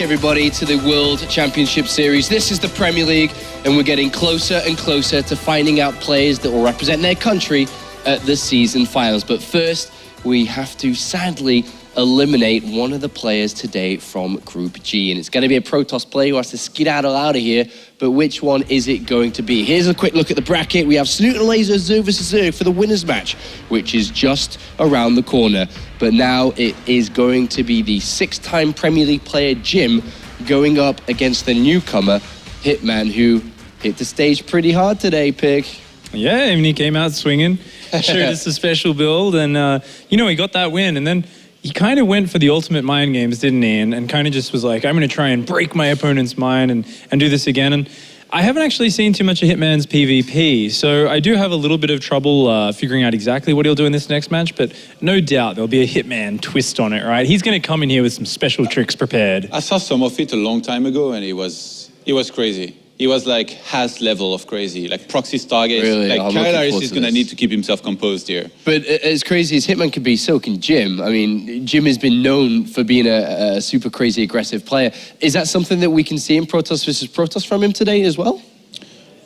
everybody, to the World Championship Series. This is the Premier League, and we're getting closer and closer to finding out players that will represent their country at the season finals. But first, we have to sadly eliminate one of the players today from Group G, and it's going to be a Protoss player who has to skedaddle out of here. But which one is it going to be? Here's a quick look at the bracket. We have Snoot and Laser Zerg vs Zerg for the winners match, which is just around the corner. But now it is going to be the six-time Premier League player Jim going up against the newcomer Hitman, who hit the stage pretty hard today, Pig. Yeah, I mean, he came out swinging, showed us a special build, and he got that win. And then he kind of went for the ultimate mind games, didn't he? And kind of just was like, I'm going to try and break my opponent's mind and do this again. And I haven't actually seen too much of Hitman's PvP, so I do have a little bit of trouble figuring out exactly what he'll do in this next match, but no doubt there'll be a Hitman twist on it, right? He's going to come in here with some special tricks prepared. I saw some of it a long time ago, and it was crazy. He was like Has level of crazy, like proxy Stargaze. Really? Like Kyle Harris is going to need to keep himself composed here. But as crazy as Hitman can be, so can Jim. I mean, Jim has been known for being a super crazy aggressive player. Is that something that we can see in Protoss versus Protoss from him today as well?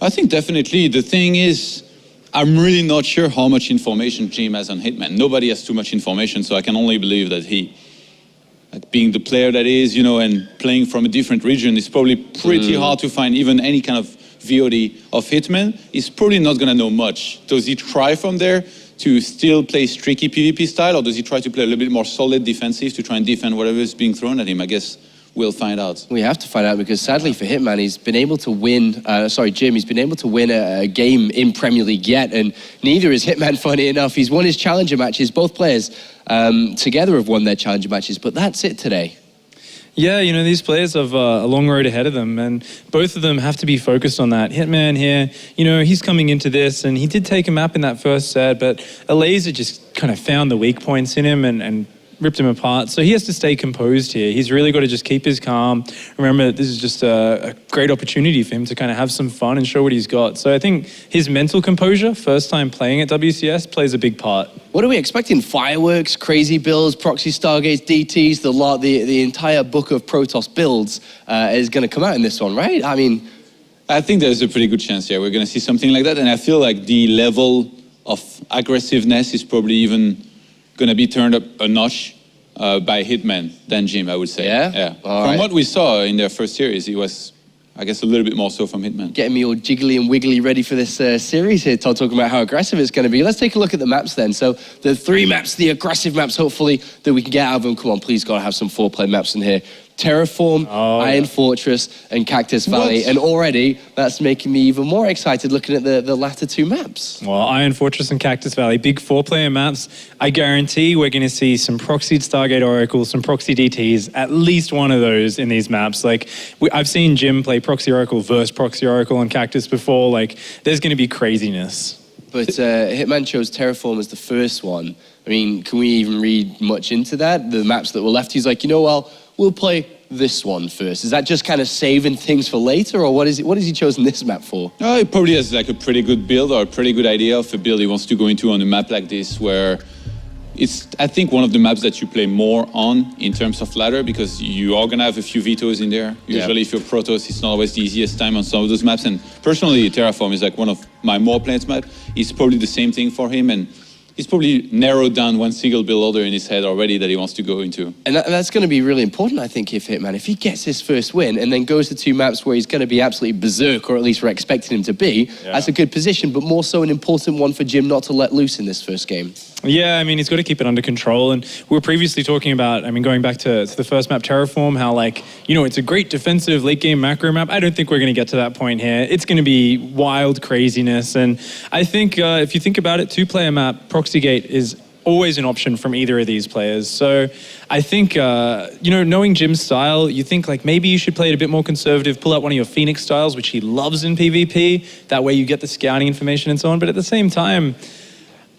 I think definitely. The thing is, I'm really not sure how much information Jim has on Hitman. Nobody has too much information, so I can only believe that he, like being the player that is, and playing from a different region, it's probably pretty hard to find even any kind of VOD of Hitman. He's probably not going to know much. Does he try from there to still play streaky PvP style, or does he try to play a little bit more solid defensive to try and defend whatever is being thrown at him? I guess we'll find out. We have to find out, because sadly for Hitman, he's been able to win, Jim, he's been able to win a game in Premier League yet, and neither is Hitman, funny enough. He's won his challenger matches. Both players together have won their challenger matches, but that's it today. Yeah, these players have a long road ahead of them, and both of them have to be focused on that. Hitman here, he's coming into this, and he did take a map in that first set, but a laser just kind of found the weak points in him and ripped him apart. So he has to stay composed here. He's really got to just keep his calm. Remember, this is just a great opportunity for him to kind of have some fun and show what he's got. So I think his mental composure, first time playing at WCS, plays a big part. What are we expecting? Fireworks, crazy builds, proxy Stargaze, DTs, the entire book of Protoss builds is going to come out in this one, right? I mean, I think there's a pretty good chance here we're going to see something like that, and I feel like the level of aggressiveness is probably even going to be turned up a notch by Hitman than Jim, I would say. Yeah? From what we saw in their first series, he was, I guess, a little bit more so from Hitman. Getting me all jiggly and wiggly ready for this series here, Todd, talking about how aggressive it's going to be. Let's take a look at the maps then. So the three maps, the aggressive maps, hopefully, that we can get out of them. Come on, please, got to have some foreplay maps in here. Terraform, Iron Fortress, and Cactus Valley. And already, that's making me even more excited looking at the latter two maps. Well, Iron Fortress and Cactus Valley, big four-player maps. I guarantee we're going to see some proxied Stargate Oracles, some proxy DTs, at least one of those in these maps. Like, I've seen Jim play Proxy Oracle versus Proxy Oracle on Cactus before. Like, there's going to be craziness. But Hitman chose Terraform as the first one. I mean, can we even read much into that? The maps that were left, he's like, we'll play this one first. Is that just kind of saving things for later, or what has he chosen this map for? He probably has like a pretty good build or a pretty good idea of a build he wants to go into on a map like this, where it's, I think, one of the maps that you play more on in terms of ladder, because you are going to have a few vetoes in there. Usually if you're Protoss, it's not always the easiest time on some of those maps, and personally Terraform is like one of my more played maps. It's probably the same thing for him, and he's probably narrowed down one single build order in his head already that he wants to go into. And that's going to be really important, I think, if he gets his first win and then goes to two maps where he's going to be absolutely berserk, or at least we're expecting him to be, that's a good position, but more so an important one for Jim not to let loose in this first game. Yeah, I mean, he's got to keep it under control. And we were previously talking about, going back to the first map, Terraform, how, it's a great defensive late-game macro map. I don't think we're going to get to that point here. It's going to be wild craziness. And I think if you think about it, two-player map, Proxygate is always an option from either of these players. So I think, knowing Jim's style, you think maybe you should play it a bit more conservative, pull out one of your Phoenix styles, which he loves in PvP. That way you get the scouting information and so on. But at the same time,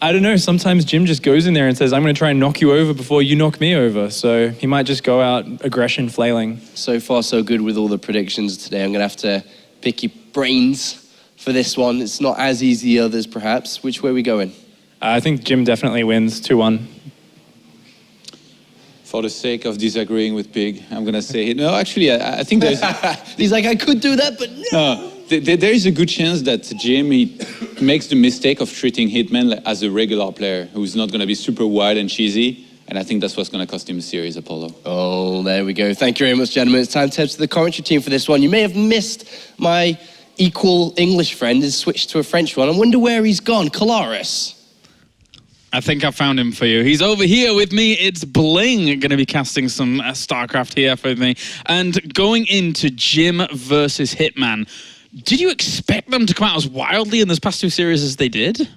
I don't know, sometimes Jim just goes in there and says, I'm going to try and knock you over before you knock me over. So he might just go out aggression flailing. So far, so good with all the predictions today. I'm going to have to pick your brains for this one. It's not as easy as others, perhaps. Which way are we going? I think Jim definitely wins 2-1. For the sake of disagreeing with Pig, I'm gonna say no. Actually, I think there's. He's like, I could do that, but no. There is a good chance that Jim makes the mistake of treating Hitman as a regular player who's not gonna be super wild and cheesy. And I think that's what's going to cost him the series, Apollo. Oh, there we go. Thank you very much, gentlemen. It's time to head to the commentary team for this one. You may have missed my equal English friend has switched to a French one. I wonder where he's gone. Colaris. I think I found him for you. He's over here with me. It's Bling going to be casting some StarCraft here for me. And going into Jim versus Hitman. Did you expect them to come out as wildly in this past two series as they did?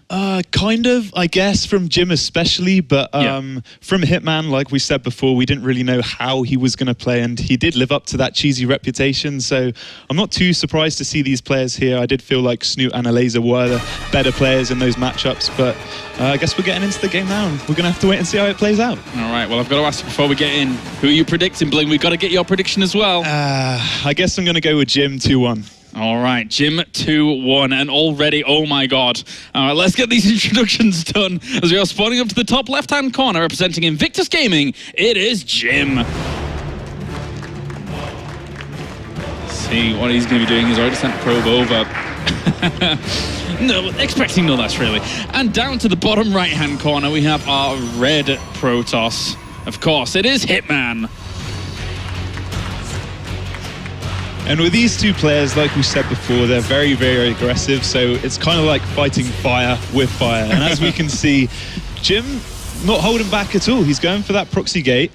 Kind of, I guess, from Jim especially, but from Hitman, like we said before, we didn't really know how he was going to play, and he did live up to that cheesy reputation, so I'm not too surprised to see these players here. I did feel like Snoot and Alazer were the better players in those matchups, but I guess we're getting into the game now, and we're going to have to wait and see how it plays out. All right, well, I've got to ask you before we get in, who are you predicting, Bling? We've got to get your prediction as well. I guess I'm going to go with Jim 2-1. All right, Jim 2-1, and already, oh my God. All right, let's get these introductions done as we are spawning up to the top left-hand corner, representing Invictus Gaming. It is Jim. Let's see what he's going to be doing. He's already sent probe over. No, expecting no less, really. And down to the bottom right-hand corner, we have our red Protoss. Of course, it is Hitman. And with these two players, like we said before, they're very, very aggressive. So it's kind of like fighting fire with fire. And as we can see, Jim not holding back at all. He's going for that proxy gate.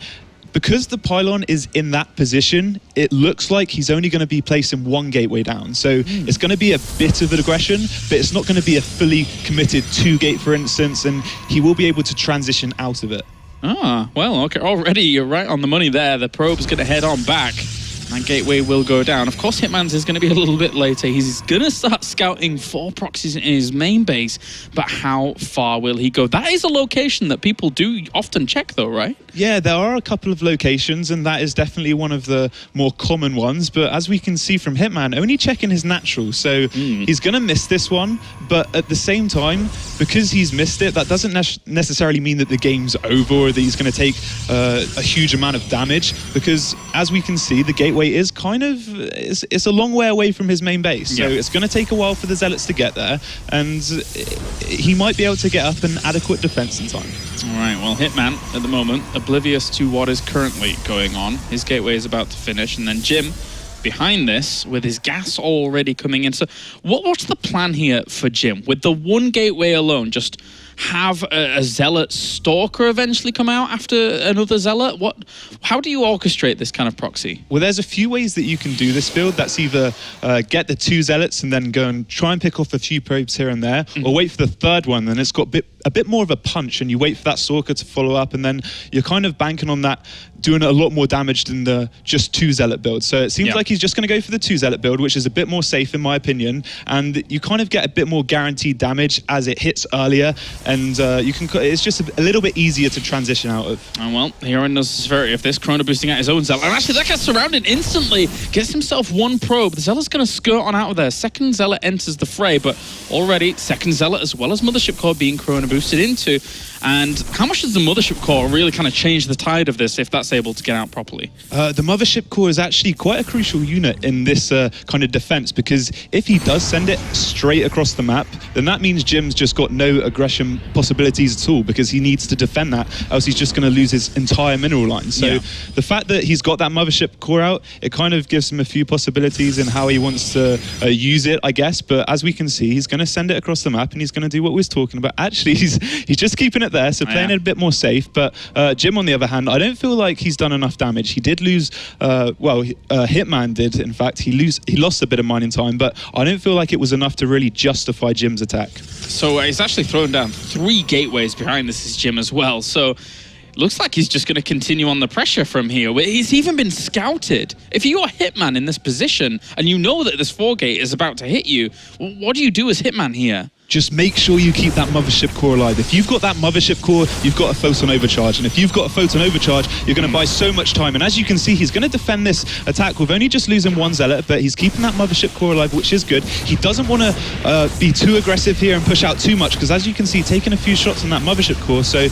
Because the pylon is in that position, it looks like he's only going to be placing one gateway down. So it's going to be a bit of an aggression, but it's not going to be a fully committed 2-gate, for instance, and he will be able to transition out of it. Ah, well, okay, already you're right on the money there. The probe's going to head on back. And gateway will go down. Of course, Hitman's is going to be a little bit later. He's going to start scouting 4 proxies in his main base, but how far will he go? That is a location that people do often check, though, right? Yeah, there are a couple of locations, and that is definitely one of the more common ones. But as we can see from Hitman, only checking his natural. So he's going to miss this one. But at the same time, because he's missed it, that doesn't necessarily mean that the game's over or that he's going to take a huge amount of damage. Because as we can see, the gateway is kind of, it's a long way away from his main base. So it's going to take a while for the Zealots to get there. And he might be able to get up an adequate defense in time. All right, well, Hitman, at the moment, oblivious to what is currently going on. His gateway is about to finish, and then Jim behind this with his gas already coming in. So what's the plan here for Jim? With the one gateway alone, just have a Zealot Stalker eventually come out after another Zealot? How do you orchestrate this kind of proxy? Well, there's a few ways that you can do this build. That's either get the 2 Zealots and then go and try and pick off a few probes here and there, or wait for the third one, and it's got a bit more of a punch, and you wait for that Stalker to follow up, and then you're kind of banking on that doing a lot more damage than the just 2 Zealot build. So it seems like he's just going to go for the 2 Zealot build, which is a bit more safe in my opinion, and you kind of get a bit more guaranteed damage as it hits earlier, and it's just a little bit easier to transition out of. Oh, well, here in the severity of this, Chrono boosting out his own Zealot, and actually that gets surrounded instantly, gets himself 1 probe. The Zealot's going to skirt on out of there. Second Zealot enters the fray, but already second Zealot as well as Mothership Core being Chrono boosted into. And how much does the Mothership Core really kind of change the tide of this if that's able to get out properly? The Mothership Core is actually quite a crucial unit in this kind of defense, because if he does send it straight across the map, then that means Jim's just got no aggression possibilities at all, because he needs to defend that, else he's just going to lose his entire mineral line. So the fact that he's got that Mothership Core out, it kind of gives him a few possibilities in how he wants to use it, I guess. But as we can see, he's going to send it across the map, and he's going to do what we was talking about. Actually, he's just keeping it there, so playing it a bit more safe. But Jim, on the other hand, I don't feel like he's done enough damage. He did lose, Hitman did, in fact. He lost a bit of mining time, but I don't feel like it was enough to really justify Jim's attack. So he's actually thrown down 3 gateways behind this is Jim as well. So looks like he's just going to continue on the pressure from here. He's even been scouted. If you're Hitman in this position and you know that this 4-gate is about to hit you, what do you do as Hitman here? Just make sure you keep that Mothership Core alive. If you've got that Mothership Core, you've got a Photon Overcharge. And if you've got a Photon Overcharge, you're going to buy so much time. And as you can see, he's going to defend this attack with only just losing 1 Zealot, but he's keeping that Mothership Core alive, which is good. He doesn't want to be too aggressive here and push out too much, because as you can see, taking a few shots on that Mothership Core, so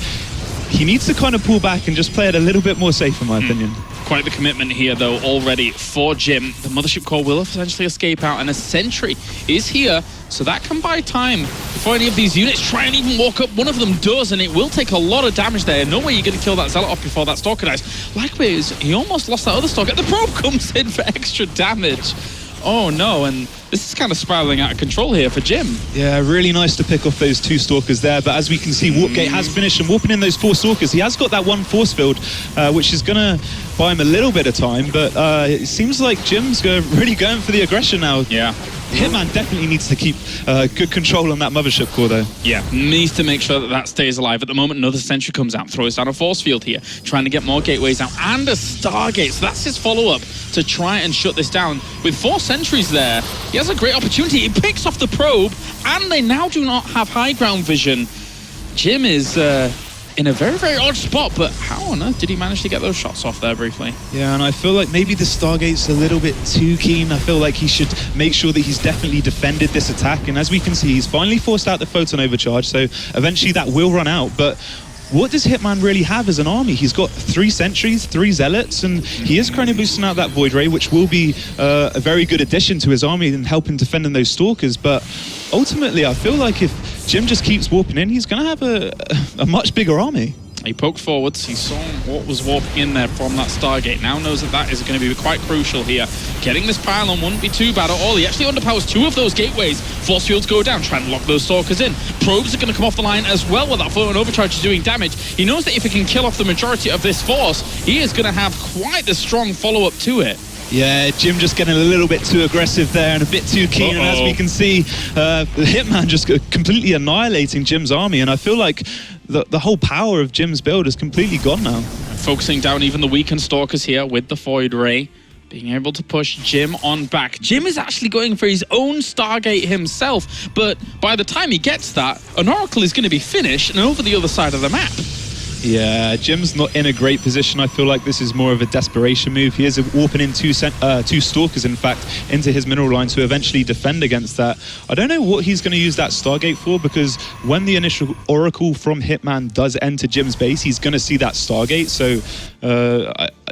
he needs to kind of pull back and just play it a little bit more safe, in my opinion. Quite the commitment here, though, already for Jim. The Mothership Core will essentially escape out, and a sentry is here, so that can buy time before any of these units try and even walk up. One of them does, and it will take a lot of damage there. No way you're going to kill that Zealot off before that Stalker dies. Likewise, he almost lost that other Stalker. The probe comes in for extra damage. Oh no, and this is kind of spiraling out of control here for Jim. Yeah, really nice to pick off those 2 Stalkers there, but as we can see, Warpgate has finished and warping in those 4 Stalkers. He has got that 1 force field, which is going to buy him a little bit of time, but it seems like Jim's really going for the aggression now. Yeah. Hitman definitely needs to keep good control on that Mothership Core, though. Yeah, needs to make sure that that stays alive. At the moment, another sentry comes out, throws down a force field here, trying to get more gateways out, and a Stargate. So that's his follow-up to try and shut this down. With 4 sentries there, he has a great opportunity. He picks off the probe, and they now do not have high ground vision. Jim is in a very, very odd spot, but how on earth did he manage to get those shots off there briefly? Yeah, and I feel like maybe the Stargate's a little bit too keen. I feel like he should make sure that he's definitely defended this attack, and as we can see, he's finally forced out the photon overcharge, so eventually that will run out, but what does Hitman really have as an army? He's got 3 sentries, 3 zealots, and he is currently boosting out that Void Ray, which will be a very good addition to his army and help him defending those Stalkers. But ultimately, I feel like if Jim just keeps warping in, he's going to have a much bigger army. He poked forwards, he saw what was warping in there from that Stargate, now knows that that is going to be quite crucial here. Getting this pylon wouldn't be too bad at all. He actually underpowers 2 of those gateways. Force fields go down, trying to lock those Stalkers in. Probes are going to come off the line as well with that photon overcharge doing damage. He knows that if he can kill off the majority of this force, he is going to have quite the strong follow-up to it. Yeah, Jim just getting a little bit too aggressive there and a bit too keen. And as we can see, Hitman just completely annihilating Jim's army. And I feel like the whole power of Jim's build is completely gone now. Focusing down even the weakened Stalkers here with the Void Ray. Being able to push Jim on back. Jim is actually going for his own Stargate himself. But by the time he gets that, an Oracle is going to be finished and over the other side of the map. Yeah, Jim's not in a great position. I feel like this is more of a desperation move. He is warping in 2 Stalkers, in fact, into his mineral line to eventually defend against that. I don't know what he's going to use that Stargate for, because when the initial Oracle from Hitman does enter Jim's base, he's going to see that Stargate. So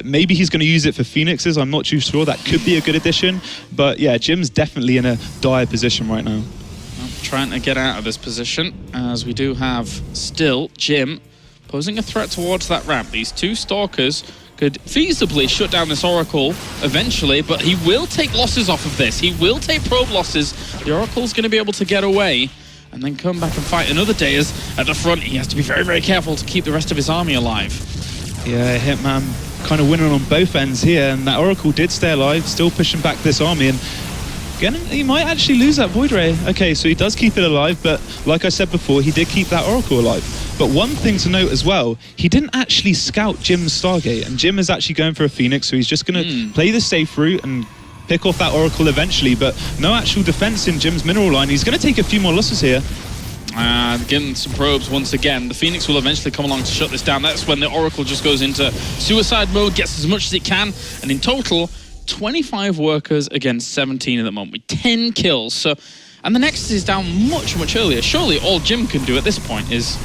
maybe he's going to use it for Phoenixes. I'm not too sure. That could be a good addition. But yeah, Jim's definitely in a dire position right now. Well, trying to get out of this position, as we do have still Jim posing a threat towards that ramp. These 2 Stalkers could feasibly shut down this Oracle eventually, but he will take losses off of this. He will take probe losses. The Oracle's going to be able to get away and then come back and fight another day, as at the front he has to be very, very careful to keep the rest of his army alive. Yeah, Hitman kind of winning on both ends here, and that Oracle did stay alive, still pushing back this army, and again, he might actually lose that Void Ray. Okay, so he does keep it alive, but like I said before, he did keep that Oracle alive. But one thing to note as well, he didn't actually scout Jim's Stargate, and Jim is actually going for a Phoenix, so he's just going to play the safe route and pick off that Oracle eventually, but no actual defense in Jim's mineral line. He's going to take a few more losses here. Getting some probes once again. The Phoenix will eventually come along to shut this down. That's when the Oracle just goes into suicide mode, gets as much as it can, and in total, 25 workers against 17 at the moment, with 10 kills. So, and the Nexus is down much, much earlier. Surely all Jim can do at this point is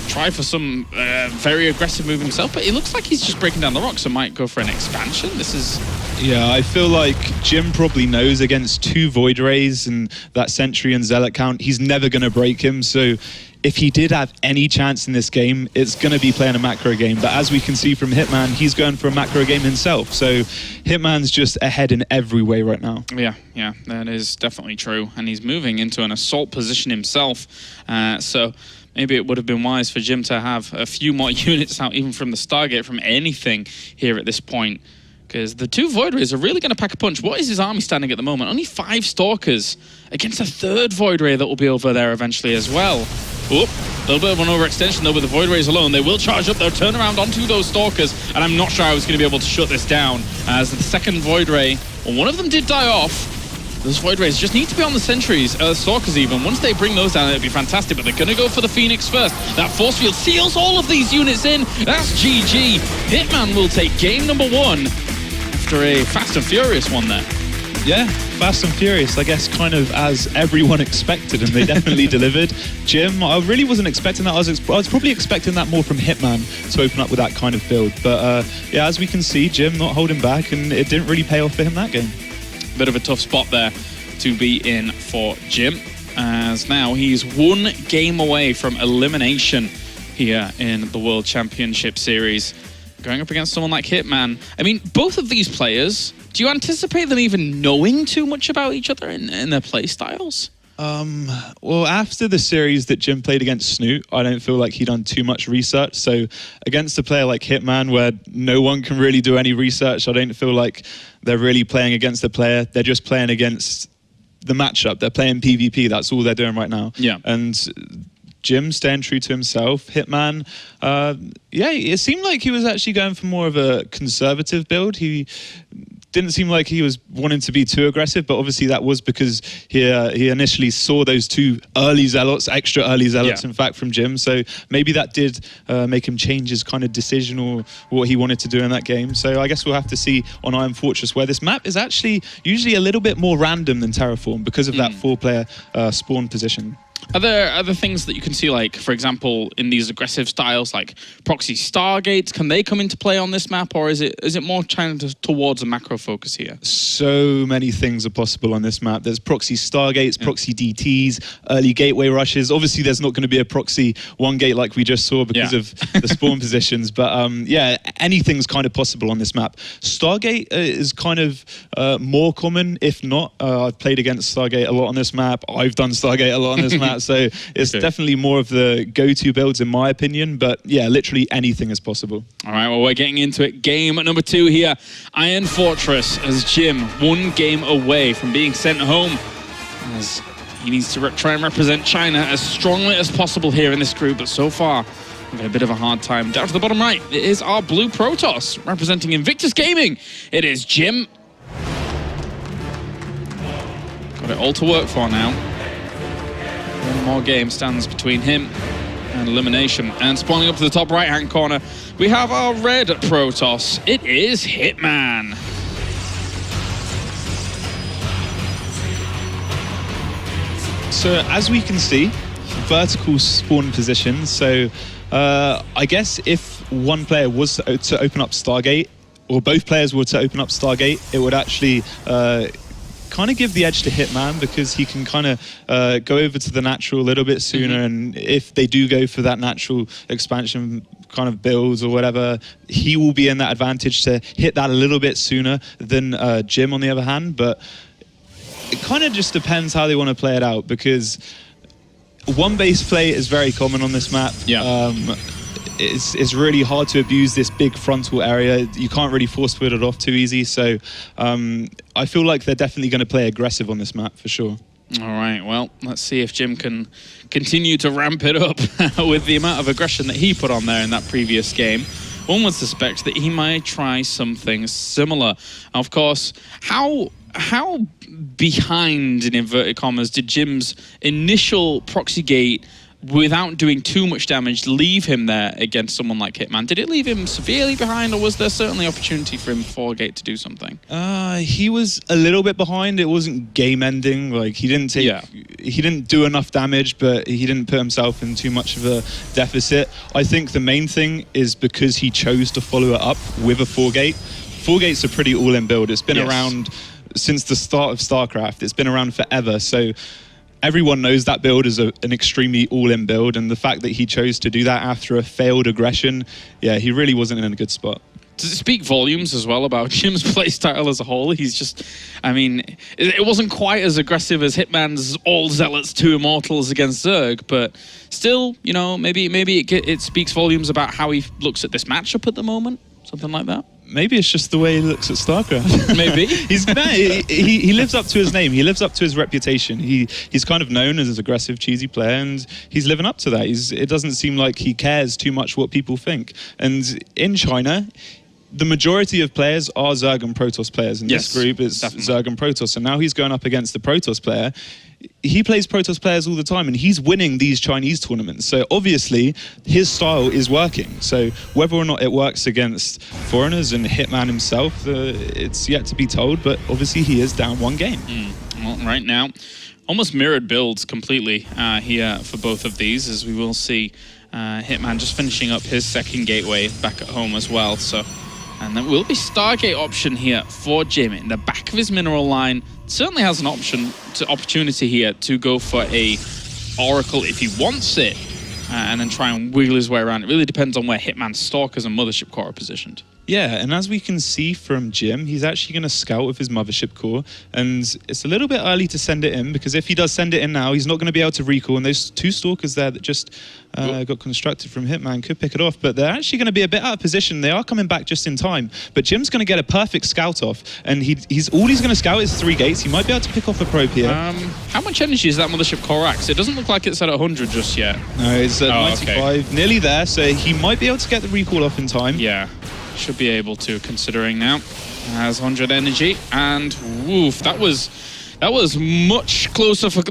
try for some very aggressive move himself, but it looks like he's just breaking down the rocks and might go for an expansion. This is... Yeah, I feel like Jim probably knows against 2 Void Rays and that Sentry and Zealot count, he's never going to break him. So if he did have any chance in this game, it's going to be playing a macro game. But as we can see from Hitman, he's going for a macro game himself. So Hitman's just ahead in every way right now. Yeah, that is definitely true. And he's moving into an assault position himself. So maybe it would have been wise for Jim to have a few more units out, even from the Stargate, from anything here at this point. Because the 2 Void Rays are really going to pack a punch. What is his army standing at the moment? Only 5 Stalkers against a 3rd Void Ray that will be over there eventually as well. Oop, a little bit of an overextension though with the Void Rays alone. They will charge up, they'll turn around onto those Stalkers, and I'm not sure I was going to be able to shut this down, as the 2nd Void Ray, well, one of them did die off. Those Void Rays just need to be on the sentries, Stalkers even. Once they bring those down, it'd be fantastic, but they're going to go for the Phoenix first. That force field seals all of these units in. That's GG. Hitman will take game number 1 after a fast and furious one there. Yeah, Fast and Furious, I guess, kind of as everyone expected, and they definitely delivered. Jim, I really wasn't expecting that. I was probably expecting that more from Hitman to open up with that kind of build. But yeah, as we can see, Jim not holding back, and it didn't really pay off for him that game. Bit of a tough spot there to be in for Jim, as now he's 1 game away from elimination here in the World Championship Series. Going up against someone like Hitman. I mean, both of these players, do you anticipate them even knowing too much about each other in their play styles? Well, after the series that Jim played against Snoot, I don't feel like he'd done too much research. So against a player like Hitman, where no one can really do any research, I don't feel like they're really playing against the player. They're just playing against the matchup. They're playing PvP. That's all they're doing right now. Yeah. And Jim staying true to himself. Hitman, yeah, it seemed like he was actually going for more of a conservative build. He didn't seem like he was wanting to be too aggressive, but obviously that was because he initially saw those 2 early zealots, extra early zealots, in fact, from Jim. So maybe that did make him change his kind of decision or what he wanted to do in that game. So I guess we'll have to see on Iron Fortress, where this map is actually usually a little bit more random than Terraform because of that 4-player spawn position. Are there other things that you can see, like, for example, in these aggressive styles, like proxy Stargates? Can they come into play on this map, or is it more trying towards a macro focus here? So many things are possible on this map. There's proxy Stargates, proxy DTs, early gateway rushes. Obviously, there's not going to be a proxy 1 gate like we just saw because of the spawn positions. But yeah, anything's kind of possible on this map. Stargate is kind of more common, if not. I've played against Stargate a lot on this map. I've done Stargate a lot on this map. So it's definitely more of the go-to builds in my opinion, but yeah, literally anything is possible. All right, well, we're getting into it. Game number 2 here. Iron Fortress, as Jim 1 game away from being sent home, as he needs to try and represent China as strongly as possible here in this group, but so far we've had a bit of a hard time. Down to the bottom right, it is our blue Protoss representing Invictus Gaming. It is Jim. Got it all to work for now. 1 more game stands between him and elimination. And spawning up to the top right-hand corner, we have our red Protoss. It is Hitman. So as we can see, vertical spawn positions. So I guess if 1 player was to open up Stargate, or both players were to open up Stargate, it would actually kind of give the edge to Hitman, because he can kind of go over to the natural a little bit sooner, and if they do go for that natural expansion kind of builds or whatever, he will be in that advantage to hit that a little bit sooner than Jim on the other hand. But it kind of just depends how they want to play it out, because 1 base play is very common on this map. It's really hard to abuse this big frontal area. You can't really force put it off too easy. So I feel like they're definitely going to play aggressive on this map for sure. All right, well, let's see if Jim can continue to ramp it up with the amount of aggression that he put on there in that previous game. One would suspect that he might try something similar. Of course, how behind, in inverted commas, did Jim's initial proxy gate, without doing too much damage, leave him there against someone like Hitman? Did it leave him severely behind, or was there certainly opportunity for him before gate to do something? He was a little bit behind. It wasn't game ending. Like he didn't do enough damage, but he didn't put himself in too much of a deficit. I think the main thing is because he chose to follow it up with a 4-gate. 4-gate's a pretty all-in build. It's been around since the start of StarCraft. It's been around forever. So everyone knows that build is an extremely all-in build, and the fact that he chose to do that after a failed aggression, yeah, he really wasn't in a good spot. Does it speak volumes as well about Jim's playstyle as a whole? He's just, I mean, it wasn't quite as aggressive as Hitman's All Zealots 2 Immortals against Zerg, but still, you know, maybe it speaks volumes about how he looks at this matchup at the moment, something like that. Maybe it's just the way he looks at StarCraft. Maybe. He lives up to his name. He lives up to his reputation. He's kind of known as an aggressive, cheesy player, and he's living up to that. It doesn't seem like he cares too much what people think. And in China, the majority of players are Zerg and Protoss players. In this group, it's definitely Zerg and Protoss. And now he's going up against the Protoss player. he plays Protoss players all the time, and he's winning these Chinese tournaments. So obviously, his style is working. So whether or not it works against foreigners and Hitman himself, it's yet to be told. But obviously, he is down one game. Well, right now, almost mirrored builds completely here for both of these, as we will see Hitman just finishing up his second gateway back at home as well. So, and there will be Stargate option here for Jim in the back of his mineral line. Certainly has an opportunity here to go for a Oracle if he wants it, and then try and wiggle his way around. It really depends on where Hitman's Stalkers and Mothership Core are positioned. Yeah, and as we can see from Jim, he's actually going to scout with his Mothership Core, and it's a little bit early to send it in, because if he does send it in now, he's not going to be able to recall, and those two Stalkers there that just got constructed from Hitman could pick it off, but they're actually going to be a bit out of position. They are coming back just in time, but Jim's going to get a perfect scout off, and he's all he's going to scout is 3 gates. He might be able to pick off a probe here. How much energy is that Mothership Core Axe? It doesn't look like it's at 100 just yet. No, it's at 95, okay. Nearly there, so he might be able to get the recall off in time. Yeah. Should be able to, considering now has 100 energy, and woof, that was much closer for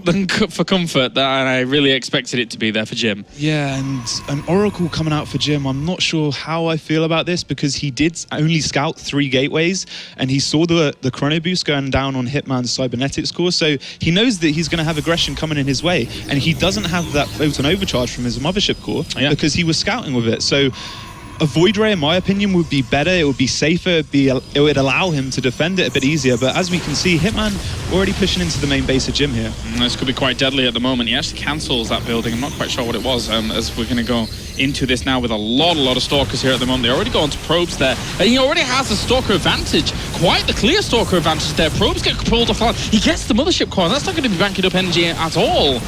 comfort than I really expected it to be there for Jim. Yeah, and an Oracle coming out for Jim. I'm not sure how I feel about this, because he did only scout 3 gateways, and he saw the chrono boost going down on Hitman's cybernetics core, so he knows that he's going to have aggression coming in his way, and he doesn't have that photon overcharge from his Mothership Core because he was scouting with it. So a Void Ray, in my opinion, would be better. It would be safer. It would allow him to defend it a bit easier. But as we can see, Hitman already pushing into the main base of Jim here. This could be quite deadly at the moment. He actually cancels that building. I'm not quite sure what it was, as we're going to go into this now with a lot of Stalkers here at the moment. They already go into probes there. And he already has a Stalker advantage. Quite the clear Stalker advantage there. Probes get pulled offline. He gets the Mothership Core, and that's not going to be banking up energy at all.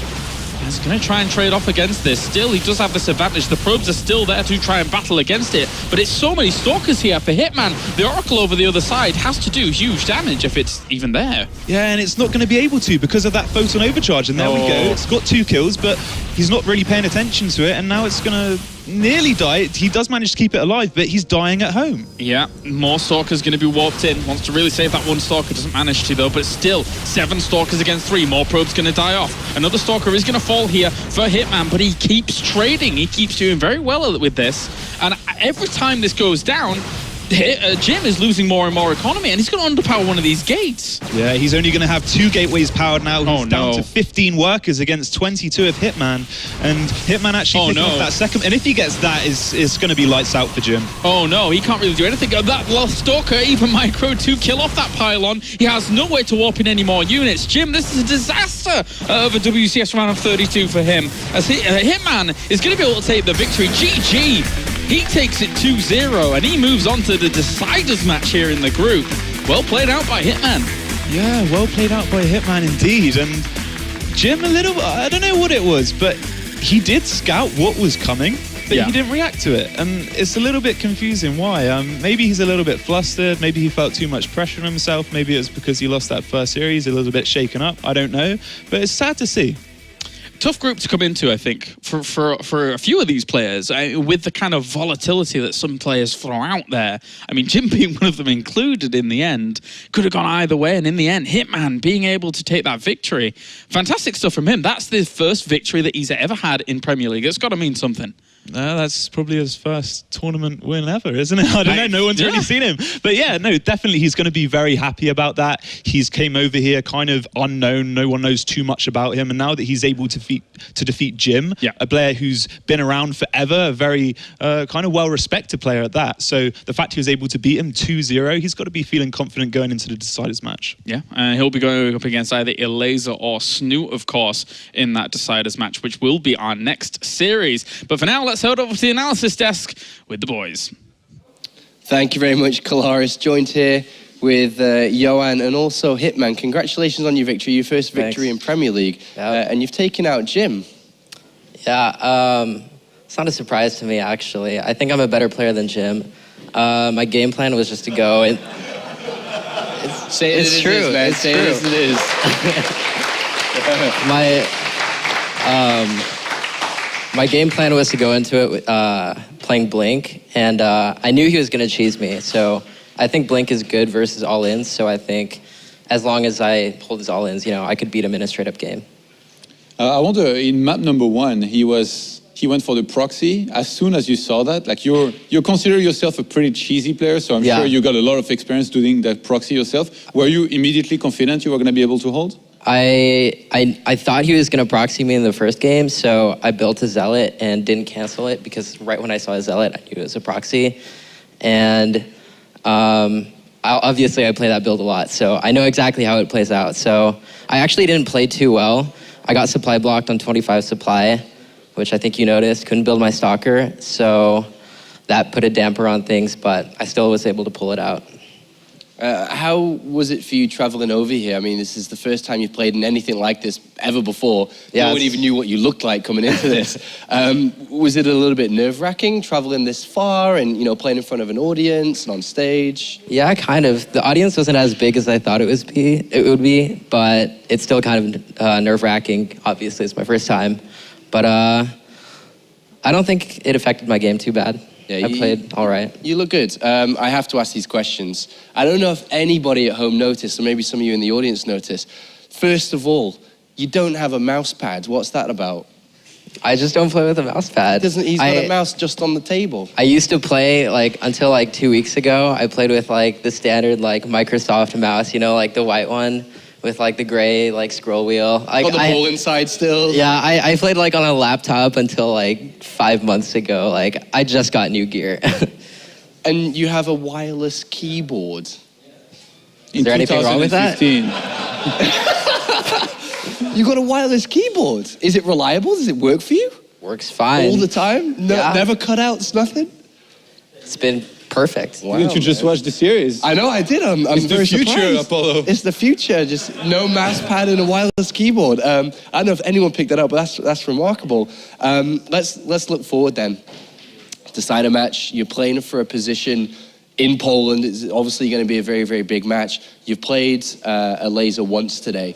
He's going to try and trade off against this. Still, he does have this advantage. The probes are still there to try and battle against it. But it's so many Stalkers here for Hitman. The Oracle over the other side has to do huge damage if it's even there. Yeah, and it's not going to be able to because of that photon overcharge. And there we go. It's got 2 kills, but he's not really paying attention to it. And now it's going to nearly die. He does manage to keep it alive, but he's dying at home. Yeah, more Stalkers going to be warped in. Wants to really save that one Stalker, doesn't manage to though, but still 7 Stalkers against 3. More probes going to die off. Another Stalker is going to fall here for Hitman, but he keeps trading. He keeps doing very well with this, and every time this goes down, Jim is losing more and more economy, and he's going to underpower one of these gates. Yeah, he's only going to have 2 gateways powered now. He's down to 15 workers against 22 of Hitman, and Hitman actually picking off that second. And if he gets that, it's going to be lights out for Jim. Oh no, he can't really do anything. That last Stalker, even Micro, to kill off that pylon. He has no way to warp in any more units. Jim, this is a disaster of a WCS round of 32 for him, as Hitman is going to be able to take the victory. GG. He takes it 2-0, and he moves on to the deciders match here in the group. Well played out by Hitman. Yeah, well played out by Hitman indeed. And Jim, I don't know what it was, but he did scout what was coming, but he didn't react to it. And it's a little bit confusing why. Maybe he's a little bit flustered. Maybe he felt too much pressure on himself. Maybe it was because he lost that first series, a little bit shaken up. I don't know. But it's sad to see. Tough group to come into, I think, for a few of these players, with the kind of volatility that some players throw out there. I mean, Jim being one of them included in the end, could have gone either way, and in the end, Hitman being able to take that victory. Fantastic stuff from him. That's the first victory that he's ever had in Premier League. It's got to mean something. That's probably his first tournament win ever, isn't it? I don't know. No one's really seen him. But yeah, no, definitely he's going to be very happy about that. He's came over here kind of unknown. No one knows too much about him. And now that he's able to defeat Jim, a player who's been around forever, a very kind of well-respected player at that. So the fact he was able to beat him 2-0, he's got to be feeling confident going into the deciders match. Yeah, and he'll be going up against either Elaser or Snoot, of course, in that deciders match, which will be our next series. But for now, let's head over to the analysis desk with the boys. Thank you very much, Kalaris. Joined here with Johan and also Hitman. Congratulations on your victory, your first victory in Premier League. And you've taken out Jim. Yeah, it's not a surprise to me, actually. I think I'm a better player than Jim. My game plan was just to go and... It's true, man. Say it as it is. My game plan was to go into it playing Blink, and I knew he was going to cheese me, so I think Blink is good versus all-ins, so I think as long as I hold his all-ins, I could beat him in a straight-up game. I wonder, in map number 1, he went for the proxy. As soon as you saw that, like you consider yourself a pretty cheesy player, so I'm sure you got a lot of experience doing that proxy yourself. Were you immediately confident you were going to be able to hold? I thought he was going to proxy me in the first game, so I built a Zealot and didn't cancel it because right when I saw a Zealot, I knew it was a proxy. And obviously I play that build a lot, so I know exactly how it plays out. So I actually didn't play too well. I got supply blocked on 25 supply, which I think you noticed. Couldn't build my Stalker, so that put a damper on things, but I still was able to pull it out. How was it for you traveling over here? I mean, this is the first time you've played in anything like this ever before. Yeah, no one even knew what you looked like coming into this. Was it a little bit nerve-wracking traveling this far and, you know, playing in front of an audience and on stage? Yeah, kind of. The audience wasn't as big as I thought it would be, but it's still kind of nerve-wracking. Obviously, it's my first time. But I don't think it affected my game too bad. Yeah, I played all right. You look good. I have to ask these questions. I don't know if anybody at home noticed, or maybe some of you in the audience noticed. First of all, you don't have a mouse pad. What's that about? I just don't play with a mouse pad. He's got a mouse just on the table. I used to play, like, until like 2 weeks ago, I played with like the standard like Microsoft mouse, you know, like the white one with like the gray like scroll wheel. Got the ball inside still. Yeah, I played like on a laptop until like 5 months ago. Like I just got new gear. And you have a wireless keyboard. Is there anything wrong with that? You got a wireless keyboard. Is it reliable? Does it work for you? Works fine. All the time? No, Yeah. Never cutouts, nothing? It's been perfect. Wow, Didn't you just watch the series? I know, I did. I'm It's the very future, surprised. Apollo. It's the future. Just no mouse pad and a wireless keyboard. I don't know if anyone picked that up, but that's remarkable. Let's look forward then. Decide a match. You're playing for a position in Poland. It's obviously going to be a very, very big match. You've played a laser once today.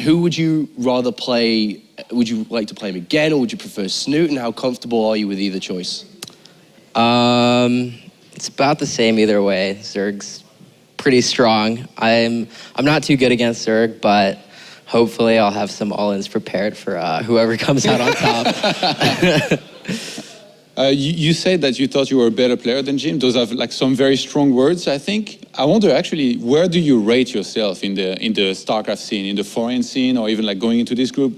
Who would you rather play? Would you like to play him again, or would you prefer Snoot? And how comfortable are you with either choice? It's about the same either way. Zerg's pretty strong. I'm not too good against Zerg, but hopefully I'll have some all-ins prepared for whoever comes out on top. You said that you thought you were a better player than Jim. Those are like some very strong words, I think. I wonder actually, where do you rate yourself in the StarCraft scene, in the foreign scene, or even like going into this group?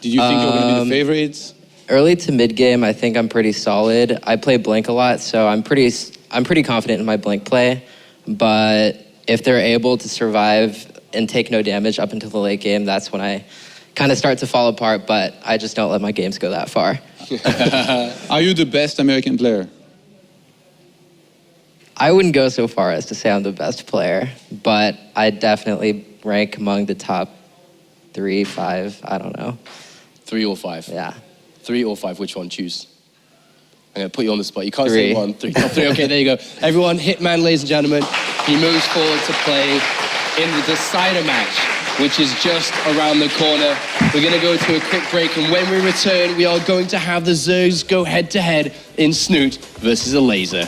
Did you think you were going to be the favorites? Early to mid game, I think I'm pretty solid. I play Blink a lot, so I'm pretty confident in my Blink play. But if they're able to survive and take no damage up until the late game, that's when I kind of start to fall apart. But I just don't let my games go that far. Are you the best American player? I wouldn't go so far as to say I'm the best player, but I definitely rank among the top 3, 5, I don't know. 3 or 5? Yeah. 3 or 5, which one? Choose. I'm going to put you on the spot. You can't 3. say 1, 3. Top 3, okay, there you go. Everyone, Hitman, ladies and gentlemen, he moves forward to play in the decider match, which is just around the corner. We're going to go to a quick break, and when we return, we are going to have the Zergs go head-to-head in Snoot versus a laser.